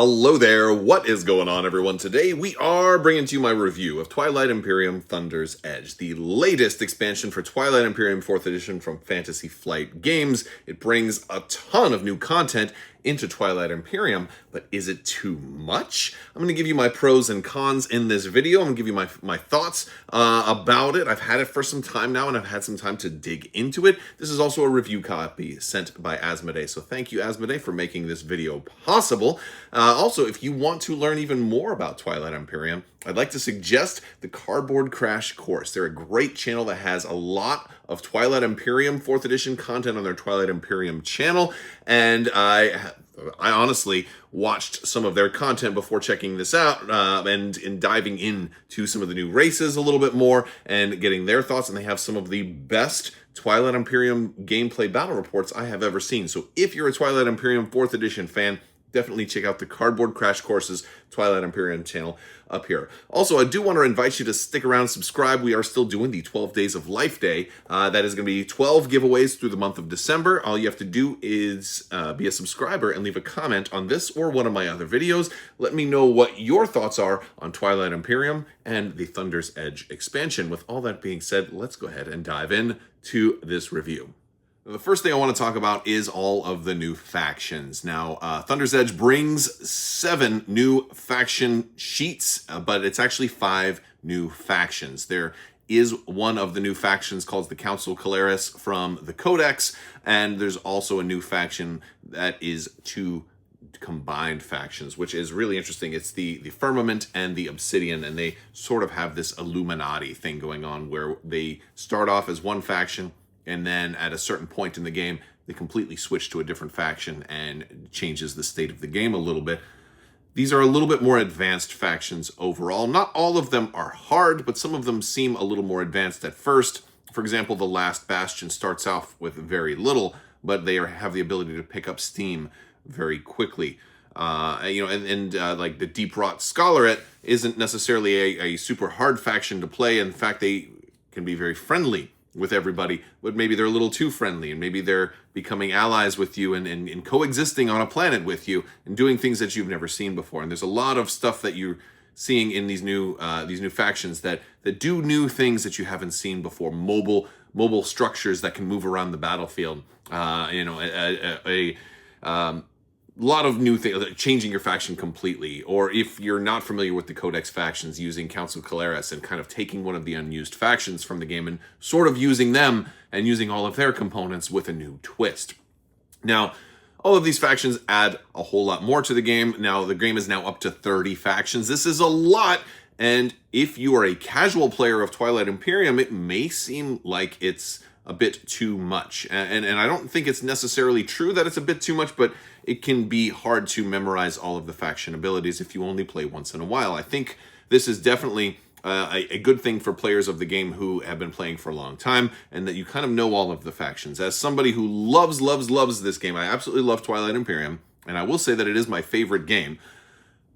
Hello there, what is going on everyone? Today we are bringing to you my review of Twilight Imperium Thunder's Edge, the latest expansion for Twilight Imperium 4th edition from Fantasy Flight Games. It brings a ton of new content into Twilight Imperium, but is it too much? I'm going to give you my pros and cons in this video. I'm going to give you my thoughts about it. I've had it for some time now, and I've had some time to dig into it. This is also a review copy sent by Asmodee, so thank you, Asmodee, for making this video possible. Also, if you want to learn even more about Twilight Imperium, I'd like to suggest the Cardboard Crash Course. They're a great channel that has a lot of Twilight Imperium 4th edition content on their Twilight Imperium channel, and I honestly watched some of their content before checking this out and in diving into some of the new races a little bit more and getting their thoughts, and they have some of the best Twilight Imperium gameplay battle reports I have ever seen. So if you're a Twilight Imperium 4th edition fan, definitely check out the Cardboard Crash Course's Twilight Imperium channel up here. Also, I do want to invite you to stick around, subscribe. We are still doing the 12 Days of Life Day. That is going to be 12 giveaways through the month of December. All you have to do is be a subscriber and leave a comment on this or one of my other videos. Let me know what your thoughts are on Twilight Imperium and the Thunder's Edge expansion. With all that being said, let's go ahead and dive in to this review. The first thing I want to talk about is all of the new factions. Now, Thunder's Edge brings 7 new faction sheets, but it's actually 5 new factions. There is one of the new factions called the Council Calaris from the Codex, and there's also a new faction that is 2 combined factions, which is really interesting. It's the Firmament and the Obsidian, and they sort of have this Illuminati thing going on where they start off as one faction, and then at a certain point in the game, they completely switch to a different faction and changes the state of the game a little bit. These are a little bit more advanced factions overall. Not all of them are hard, but some of them seem a little more advanced at first. For example, the Last Bastion starts off with very little, but they have the ability to pick up steam very quickly. Like the Deep Rot Scholaret isn't necessarily a super hard faction to play. In fact, they can be very friendly with everybody, but maybe they're a little too friendly, and maybe they're becoming allies with you and coexisting on a planet with you and doing things that you've never seen before. And there's a lot of stuff that you're seeing in these new factions that do new things that you haven't seen before. Mobile structures that can move around the battlefield. A lot of new things, like changing your faction completely, or if you're not familiar with the Codex factions, using Council Calaris and kind of taking one of the unused factions from the game and sort of using them and using all of their components with a new twist. Now, all of these factions add a whole lot more to the game. Now, the game is now up to 30 factions. This is a lot, and if you are a casual player of Twilight Imperium, it may seem like it's a bit too much. And I don't think it's necessarily true that it's a bit too much, but it can be hard to memorize all of the faction abilities if you only play once in a while. I think this is definitely a good thing for players of the game who have been playing for a long time, and that you kind of know all of the factions. As somebody who loves this game, I absolutely love Twilight Imperium, and I will say that it is my favorite game.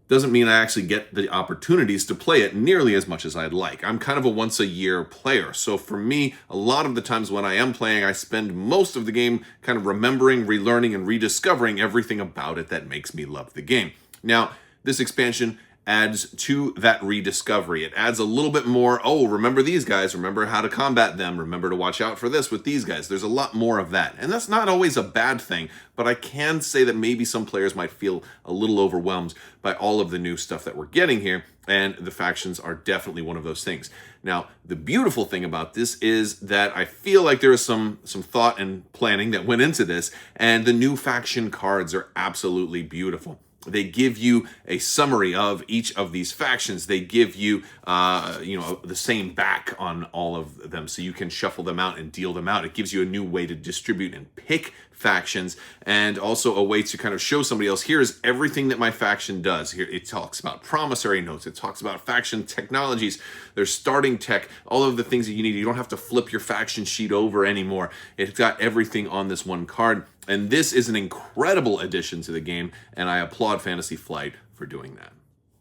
Doesn't mean I actually get the opportunities to play it nearly as much as I'd like. I'm kind of a once-a-year player, so for me, a lot of the times when I am playing, I spend most of the game kind of remembering, relearning, and rediscovering everything about it that makes me love the game. Now, this expansion adds to that rediscovery. It adds a little bit more, oh, remember these guys, remember how to combat them, remember to watch out for this with these guys. There's a lot more of that. And that's not always a bad thing, but I can say that maybe some players might feel a little overwhelmed by all of the new stuff that we're getting here, and the factions are definitely one of those things. Now, the beautiful thing about this is that I feel like there is some thought and planning that went into this, and the new faction cards are absolutely beautiful. They give you a summary of each of these factions. They give you, the same back on all of them, so you can shuffle them out and deal them out. It gives you a new way to distribute and pick factions, and also a way to kind of show somebody else, here's everything that my faction does. Here it talks about promissory notes, it talks about faction technologies, there's starting tech, all of the things that you need. You don't have to flip your faction sheet over anymore. It's got everything on this one card, and this is an incredible addition to the game, and I applaud Fantasy Flight for doing that.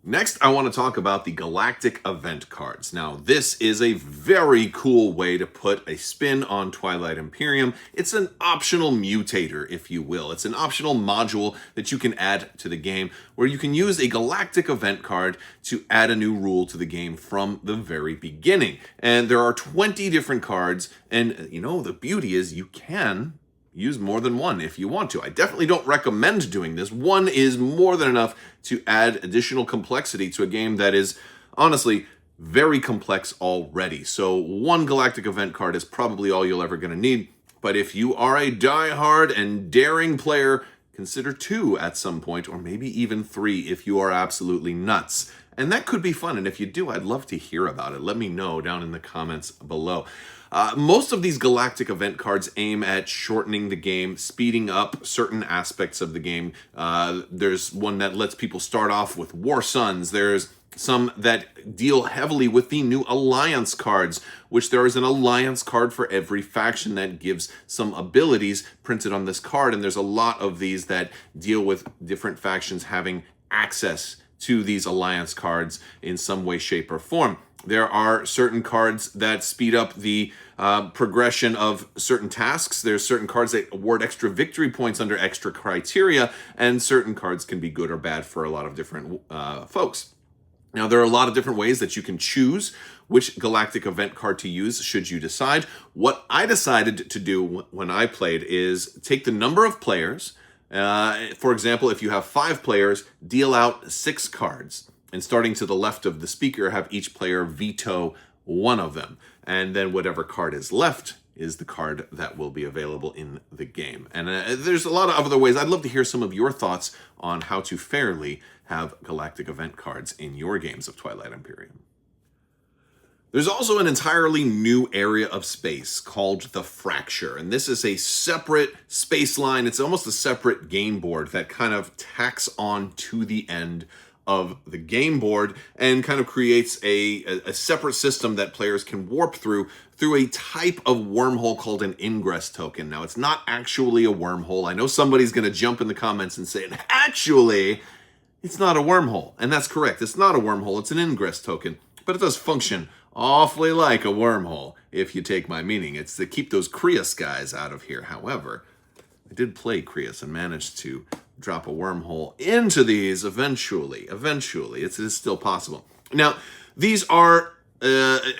Next, I want to talk about the Galactic event cards. Now, this is a very cool way to put a spin on Twilight Imperium. It's an optional mutator, if you will. It's an optional module that you can add to the game where you can use a Galactic event card to add a new rule to the game from the very beginning. And there are 20 different cards, and you know, the beauty is you can use more than one if you want to. I definitely don't recommend doing this. One is more than enough to add additional complexity to a game that is honestly very complex already. So one Galactic event card is probably all you're ever going to need. But if you are a die-hard and daring player, consider 2 at some point, or maybe even 3 if you are absolutely nuts. And that could be fun, and if you do, I'd love to hear about it. Let me know down in the comments below. Most of these Galactic event cards aim at shortening the game, speeding up certain aspects of the game. There's one that lets people start off with War Suns. There's some that deal heavily with the new Alliance cards, which there is an Alliance card for every faction that gives some abilities printed on this card. And there's a lot of these that deal with different factions having access to these Alliance cards in some way, shape, or form. There are certain cards that speed up the progression of certain tasks. There's certain cards that award extra victory points under extra criteria, and certain cards can be good or bad for a lot of different folks. Now, there are a lot of different ways that you can choose which Galactic event card to use should you decide. What I decided to do when I played is take the number of players. For example, if you have 5 players, deal out 6 cards. And starting to the left of the speaker, have each player veto one of them. And then whatever card is left is the card that will be available in the game. And there's a lot of other ways. I'd love to hear some of your thoughts on how to fairly have Galactic event cards in your games of Twilight Imperium. There's also an entirely new area of space called the Fracture, and this is a separate space line. It's almost a separate game board that kind of tacks on to the end of the game board and kind of creates a separate system that players can warp through a type of wormhole called an ingress token. Now, it's not actually a wormhole. I know somebody's going to jump in the comments and say, actually, it's not a wormhole. And that's correct. It's not a wormhole. It's an ingress token. But it does function awfully like a wormhole, if you take my meaning. It's to keep those Krius guys out of here. However, I did play Krius and managed to drop a wormhole into these eventually. It is still possible. Now, these are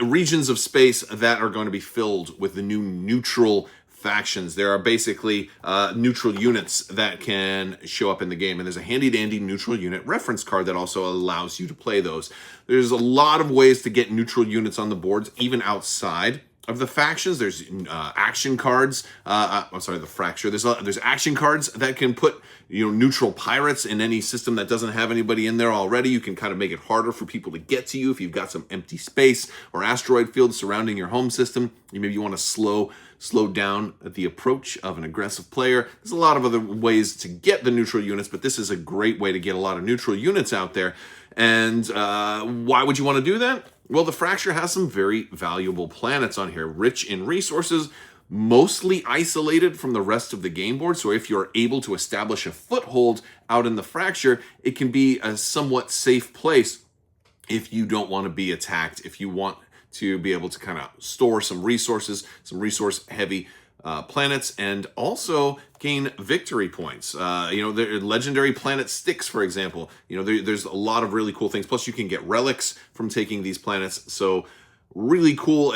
regions of space that are going to be filled with the new neutral factions. There are basically neutral units that can show up in the game, and there's a handy-dandy neutral unit reference card that also allows you to play those. There's a lot of ways to get neutral units on the boards, even outside of the factions. There's action cards. I'm sorry, the Fracture. There's action cards that can put neutral pirates in any system that doesn't have anybody in there already. You can kind of make it harder for people to get to you if you've got some empty space or asteroid fields surrounding your home system. Maybe you want to slow down the approach of an aggressive player. There's a lot of other ways to get the neutral units, but this is a great way to get a lot of neutral units out there. And why would you want to do that? Well, the Fracture has some very valuable planets on here, rich in resources, mostly isolated from the rest of the game board. So if you're able to establish a foothold out in the Fracture, it can be a somewhat safe place if you don't want to be attacked, if you want to be able to kind of store some resources, some resource-heavy planets, and also gain victory points. The legendary planet Styx, for example. There's a lot of really cool things. Plus, you can get relics from taking these planets. So really cool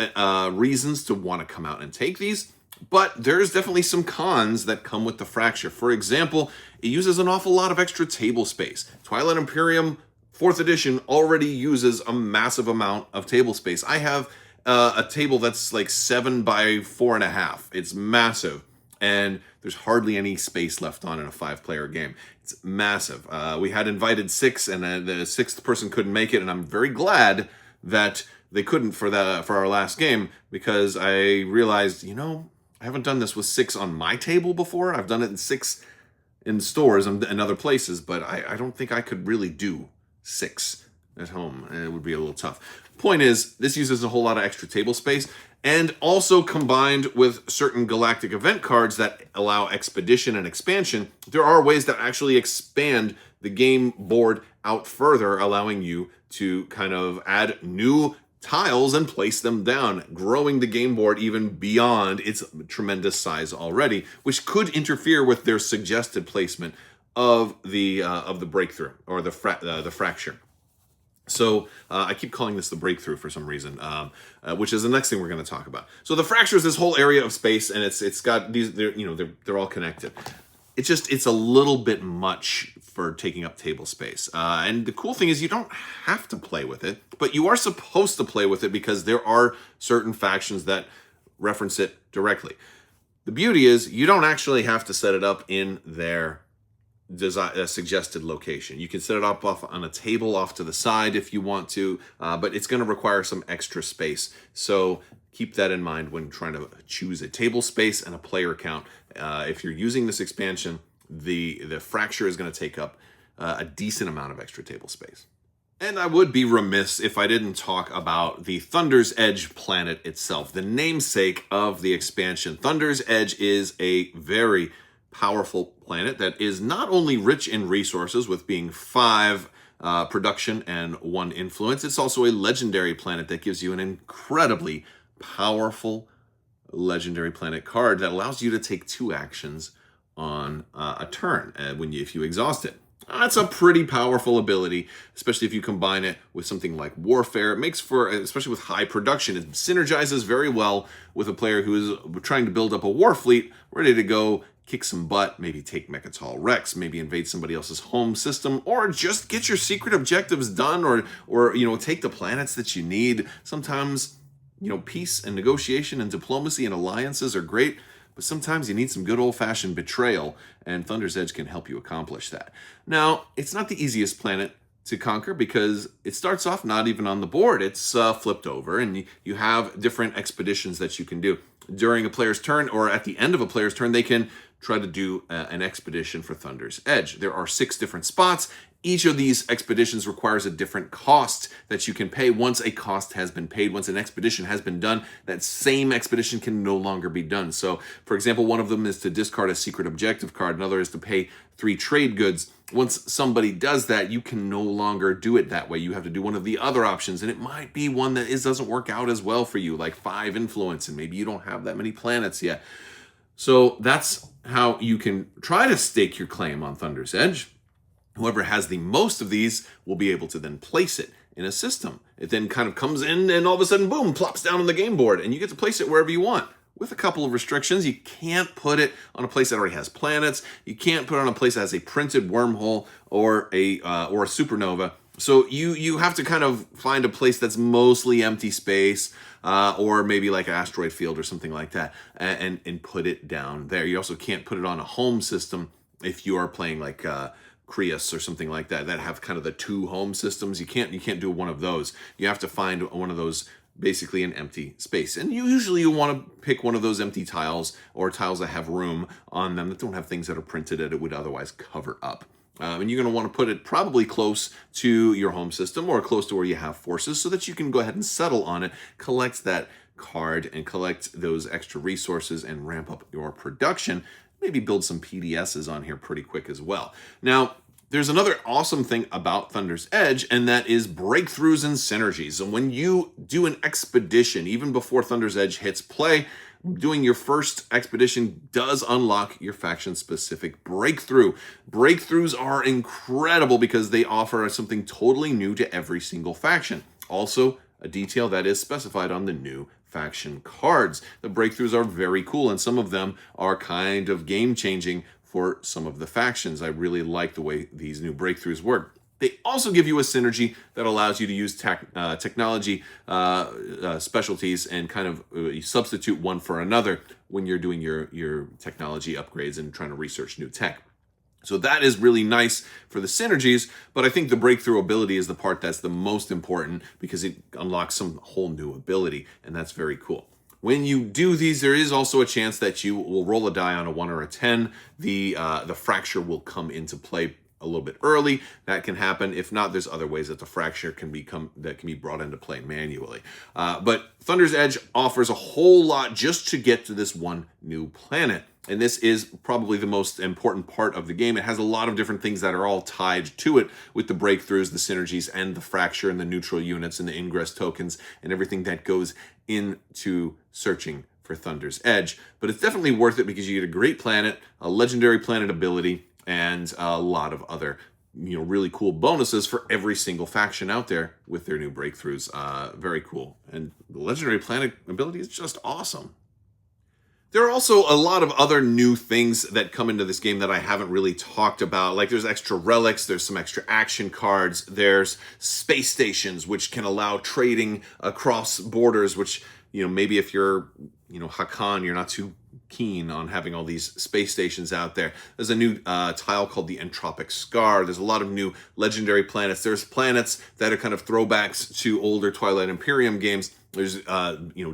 reasons to want to come out and take these. But there's definitely some cons that come with the Fracture. For example, it uses an awful lot of extra table space. Twilight Imperium 4th edition already uses a massive amount of table space. I have a table that's like 7 by 4.5. It's massive, and there's hardly any space left on in a 5-player game. It's massive. We had invited 6, and the 6th person couldn't make it, and I'm very glad that they couldn't for our last game, because I realized, I haven't done this with 6 on my table before. I've done it in 6 in stores and other places, but I don't think I could really do 6 at home. It would be a little tough. Point is, this uses a whole lot of extra table space, and also combined with certain Galactic event cards that allow expedition and expansion, there are ways that actually expand the game board out further, allowing you to kind of add new tiles and place them down, growing the game board even beyond its tremendous size already, which could interfere with their suggested placement of the breakthrough or the fracture. So I keep calling this the breakthrough for some reason, which is the next thing we're going to talk about. So the fracture is this whole area of space, and it's got these. They're all connected. It's a little bit much for taking up table space. And the cool thing is you don't have to play with it, but you are supposed to play with it because there are certain factions that reference it directly. The beauty is you don't actually have to set it up in their suggested location. You can set it up off on a table off to the side if you want to, but it's going to require some extra space. So keep that in mind when trying to choose a table space and a player count. If you're using this expansion, the fracture is going to take up a decent amount of extra table space. And I would be remiss if I didn't talk about the Thunder's Edge planet itself, the namesake of the expansion. Thunder's Edge is a very powerful planet that is not only rich in resources with being 5 production and 1 influence, it's also a legendary planet that gives you an incredibly powerful legendary planet card that allows you to take 2 actions on a turn if you exhaust it. That's a pretty powerful ability, especially if you combine it with something like Warfare. It makes for, especially with high production, it synergizes very well with a player who is trying to build up a war fleet, ready to go kick some butt, maybe take Mechatol Rex, maybe invade somebody else's home system, or just get your secret objectives done, or take the planets that you need. Sometimes, peace and negotiation and diplomacy and alliances are great, but sometimes you need some good old-fashioned betrayal, and Thunder's Edge can help you accomplish that. Now, it's not the easiest planet to conquer because it starts off not even on the board. It's flipped over, and you have different expeditions that you can do. During a player's turn, or at the end of a player's turn, they can try to do an expedition for Thunder's Edge. There are 6 different spots. Each of these expeditions requires a different cost that you can pay. Once a cost has been paid, once an expedition has been done, that same expedition can no longer be done. So, for example, one of them is to discard a secret objective card. Another is to pay 3 trade goods. Once somebody does that, you can no longer do it that way. You have to do one of the other options, and it might be one that doesn't work out as well for you, like 5 influence, and maybe you don't have that many planets yet. So that's how you can try to stake your claim on Thunder's Edge. Whoever has the most of these will be able to then place it in a system. It then kind of comes in and all of a sudden, boom, plops down on the game board, and you get to place it wherever you want. With a couple of restrictions, you can't put it on a place that already has planets. You can't put it on a place that has a printed wormhole or a supernova. So you have to kind of find a place that's mostly empty space, or maybe like an asteroid field or something like that, and put it down there. You also can't put it on a home system if you are playing like Creus or something like that have kind of the 2 home systems. You can't do one of those. You have to find one of those, basically an empty space. And usually you want to pick one of those empty tiles or tiles that have room on them that don't have things that are printed that it would otherwise cover up. And you're going to want to put it probably close to your home system or close to where you have forces so that you can go ahead and settle on it, collect that card, and collect those extra resources and ramp up your production. Maybe build some PDSs on here pretty quick as well. Now, there's another awesome thing about Thunder's Edge, and that is breakthroughs and synergies. And when you do an expedition, even before Thunder's Edge hits play, doing your first expedition does unlock your faction-specific breakthrough. Breakthroughs are incredible because they offer something totally new to every single faction. Also, a detail that is specified on the new faction cards. The breakthroughs are very cool, and some of them are kind of game-changing for some of the factions. I really like the way these new breakthroughs work. They also give you a synergy that allows you to use technology specialties and kind of substitute one for another when you're doing your technology upgrades and trying to research new tech. So that is really nice for the synergies, but I think the breakthrough ability is the part that's the most important because it unlocks some whole new ability, and that's very cool. When you do these, there is also a chance that you will roll a die on a 1 or a 10. The fracture will come into play a little bit early. That can happen. If not, there's other ways that the fracture can be brought into play manually. But Thunder's Edge offers a whole lot just to get to this one new planet. And this is probably the most important part of the game. It has a lot of different things that are all tied to it, with the breakthroughs, the synergies, and the fracture, and the neutral units, and the ingress tokens, and everything that goes into searching for Thunder's Edge. But it's definitely worth it because you get a great planet, a legendary planet ability, and a lot of other really cool bonuses for every single faction out there with their new breakthroughs. Very cool. And the legendary planet ability is just awesome. There are also a lot of other new things that come into this game that I haven't really talked about. Like there's extra relics, there's some extra action cards, there's space stations, which can allow trading across borders, which, maybe if you're, Hakan, you're not too keen on having all these space stations out there. There's a new tile called the Entropic Scar. There's a lot of new legendary planets. There's planets that are kind of throwbacks to older Twilight Imperium games. There's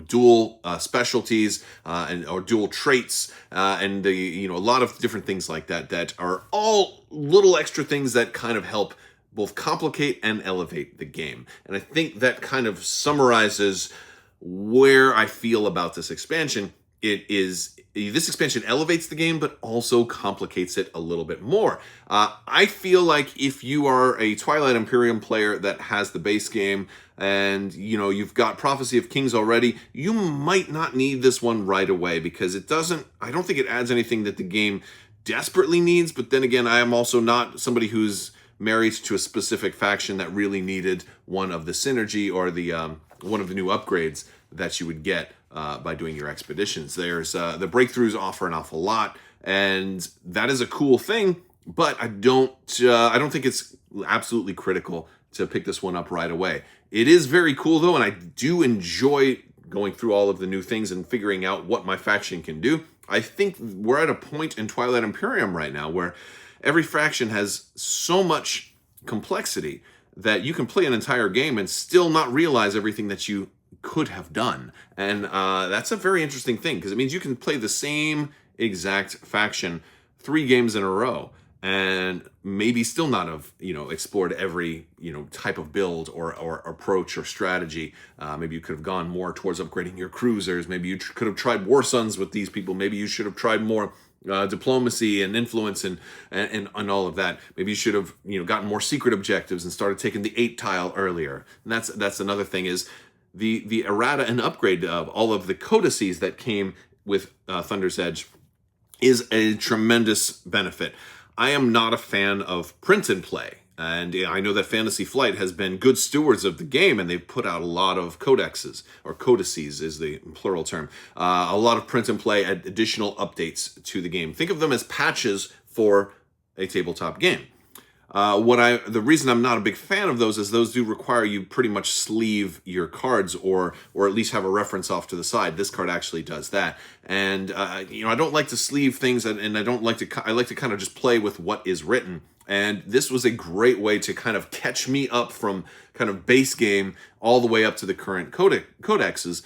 dual specialties or dual traits and a lot of different things like that that are all little extra things that kind of help both complicate and elevate the game. And I think that kind of summarizes where I feel about this expansion. This expansion elevates the game, but also complicates it a little bit more. I feel like if you are a Twilight Imperium player that has the base game and you've got Prophecy of Kings already, you might not need this one right away because I don't think it adds anything that the game desperately needs. But then again, I am also not somebody who's married to a specific faction that really needed one of the synergy or the one of the new upgrades that you would get by doing your expeditions. There's the breakthroughs offer an awful lot, and that is a cool thing. But I don't think it's absolutely critical to pick this one up right away. It is very cool though, and I do enjoy going through all of the new things and figuring out what my faction can do. I think we're at a point in Twilight Imperium right now where every faction has so much complexity that you can play an entire game and still not realize everything that you could have done. And that's a very interesting thing because it means you can play the same exact faction 3 games in a row and maybe still not have explored every type of build or approach or strategy. Maybe you could have gone more towards upgrading your cruisers. Maybe you could have tried War Suns with these people. Maybe you should have tried more diplomacy and influence and all of that. Maybe you should have gotten more secret objectives and started taking the 8 tile earlier. And that's another thing is the errata and upgrade of all of the codices that came with Thunder's Edge is a tremendous benefit. I am not a fan of print and play, and I know that Fantasy Flight has been good stewards of the game, and they've put out a lot of codexes, or codices is the plural term, a lot of print and play additional updates to the game. Think of them as patches for a tabletop game. The reason I'm not a big fan of those is those do require you pretty much sleeve your cards or at least have a reference off to the side. This card actually does that. And, I don't like to sleeve things and I like to kind of just play with what is written. And this was a great way to kind of catch me up from kind of base game all the way up to the current codexes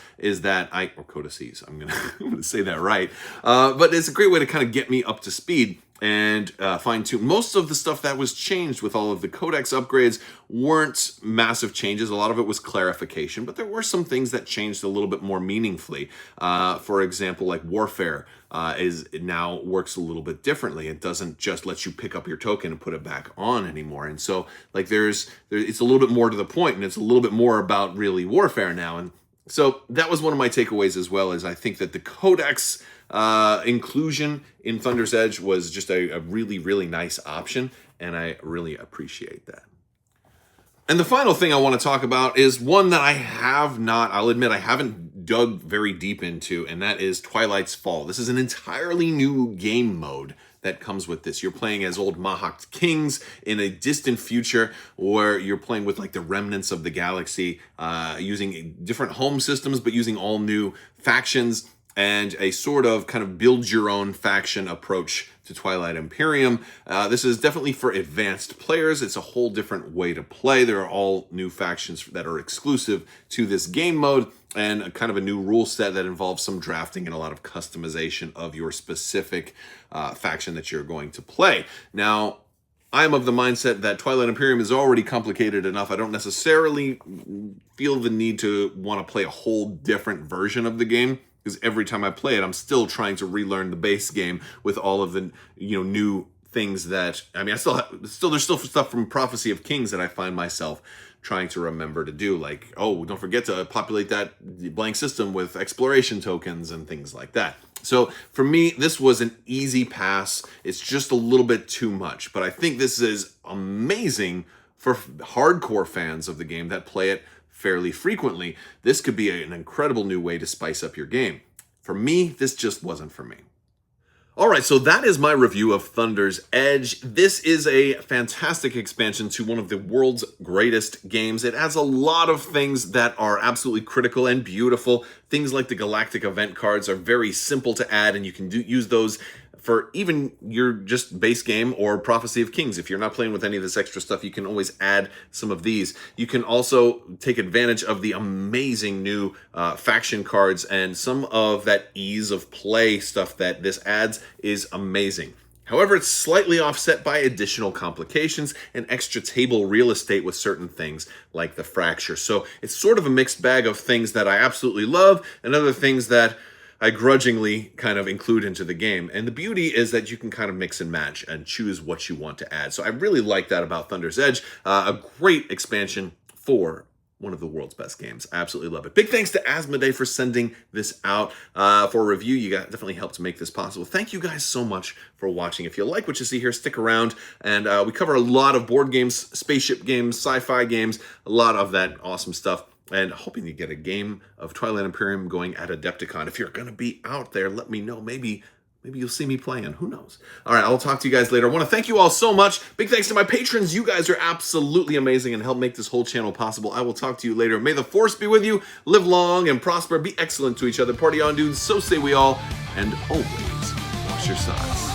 or codices, I'm gonna say that right. But it's a great way to kind of get me up to speed and fine-tune. Most of the stuff that was changed with all of the codex upgrades weren't massive changes. A lot of it was clarification, but there were some things that changed a little bit more meaningfully. For example, like warfare it now works a little bit differently. It doesn't just let you pick up your token and put it back on anymore. And so like it's a little bit more to the point, and it's a little bit more about really warfare now. And so that was one of my takeaways as well, is I think that the codex inclusion in Thunder's Edge was just a really, really nice option, and I really appreciate that. And the final thing I want to talk about is one that I'll admit I haven't dug very deep into, and that is Twilight's Fall. This is an entirely new game mode that comes with this. You're playing as old Mahak kings in a distant future where you're playing with like the remnants of the galaxy, using different home systems, but using all new factions and a sort of kind of build your own faction approach to Twilight Imperium. This is definitely for advanced players. It's a whole different way to play. There are all new factions that are exclusive to this game mode, and a kind of a new rule set that involves some drafting and a lot of customization of your specific faction that you're going to play. Now, I'm of the mindset that Twilight Imperium is already complicated enough. I don't necessarily feel the need to want to play a whole different version of the game. because every time I play it, I'm still trying to relearn the base game with all of the new things that I still there's still stuff from Prophecy of Kings that I find myself trying to remember to do, like, oh, don't forget to populate that blank system with exploration tokens and things like that. So for me, this was an easy pass. It's just a little bit too much, but I think this is amazing for hardcore fans of the game that play it fairly frequently. This could be an incredible new way to spice up your game. For me, this just wasn't for me. Alright, so that is my review of Thunder's Edge. This is a fantastic expansion to one of the world's greatest games. It has a lot of things that are absolutely critical and beautiful. Things like the Galactic event cards are very simple to add, and you can use those for even your just base game or Prophecy of Kings. If you're not playing with any of this extra stuff, you can always add some of these. You can also take advantage of the amazing new faction cards, and some of that ease of play stuff that this adds is amazing. However, it's slightly offset by additional complications and extra table real estate with certain things like the Fracture. So it's sort of a mixed bag of things that I absolutely love and other things that I grudgingly kind of include into the game. And the beauty is that you can kind of mix and match and choose what you want to add. So I really like that about Thunder's Edge. A great expansion for one of the world's best games. I absolutely love it. Big thanks to Asmodee for sending this out for a review. You guys definitely helped make this possible. Thank you guys so much for watching. If you like what you see here, stick around. And we cover a lot of board games, spaceship games, sci-fi games, a lot of that awesome stuff. And hoping to get a game of Twilight Imperium going at Adepticon. If you're going to be out there, let me know. Maybe you'll see me playing. Who knows? All right, I'll talk to you guys later. I want to thank you all so much. Big thanks to my patrons. You guys are absolutely amazing and help make this whole channel possible. I will talk to you later. May the Force be with you. Live long and prosper. Be excellent to each other. Party on, dudes. So say we all. And always wash your socks.